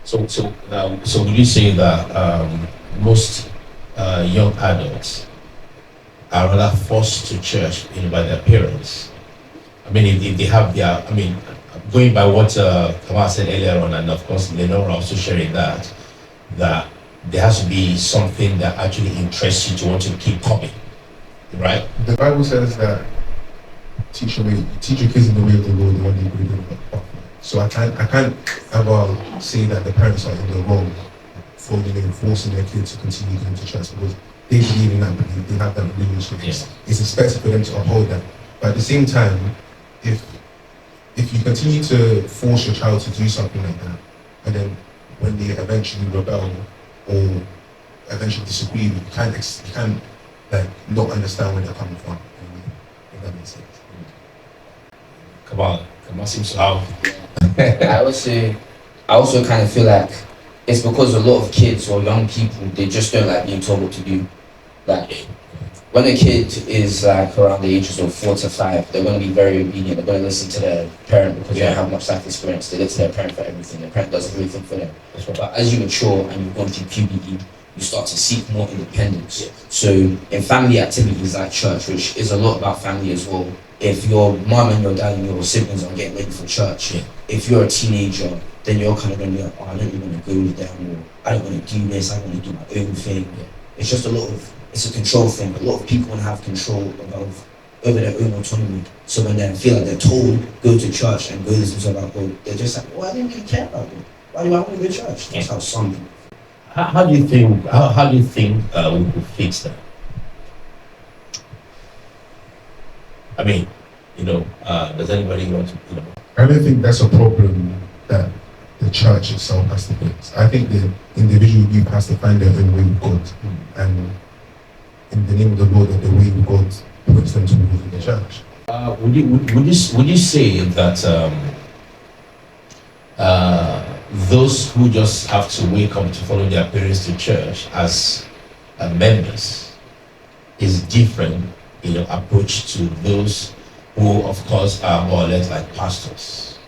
So would you say that most young adults are rather forced to church, by their parents? I mean, if they have their, going by what Kamal said earlier on, and of course Lenora also sharing that there has to be something that actually interests you to want to keep coming, right? The Bible says that teach your kids in the way of the Lord, when they believe in God. So I can't ever say that the parents are in the wrong for forcing their kids to continue going to church, because they believe in that belief, they have that relationship. Yeah. It's expected for them to uphold that. But at the same time, if you continue to force your child to do something like that, and then when they eventually rebel or eventually disagree, you can't like not understand where they're coming from. If that makes sense. Come on seems to have. I also kind of feel like it's because a lot of kids or young people, they just don't like being told what to do. Like, when a kid is like around the ages of 4 to 5, they're going to be very obedient. They're going to listen to their parent because they don't have much life experience. They listen to their parent for everything. Their parent does everything for them. But as you mature and you've gone through puberty, you start to seek more independence. Yeah. So in family activities like church, which is a lot about family as well, if your mom and your dad and your siblings are getting ready for church, if you're a teenager, then you're kind of going to be like, oh, I don't really want to go with them, or I don't want to do this, I want to do my own thing. It's just it's a control thing. A lot of people want to have control over their own autonomy. So when they feel like they're told, go to church and go listen to about God, they're just like, well, I didn't really care about it. Why do I want to go to church? That's how some people. How do you think we could fix that? I mean, does anybody want to, I don't think that's a problem that the church itself has to fix. I think the individual group has to find their own way with God, and in the name of the Lord, and the way of God puts them to move in the church. Would you say that those who just have to wake up to follow their parents to church as members is different, approach to those who, of course, are more or less like pastors?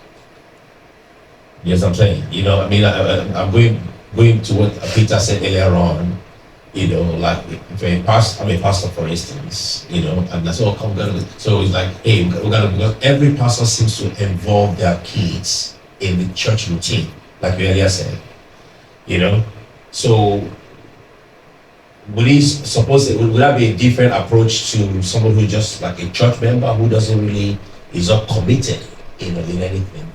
Yes, I'm saying. I'm going to what Peter said earlier on. Like if I'm a pastor, for instance, and that's all come together. So it's like, hey, because every pastor seems to involve their kids in the church routine, like you earlier said. So would that be a different approach to someone who just like a church member who doesn't really is not committed, in anything?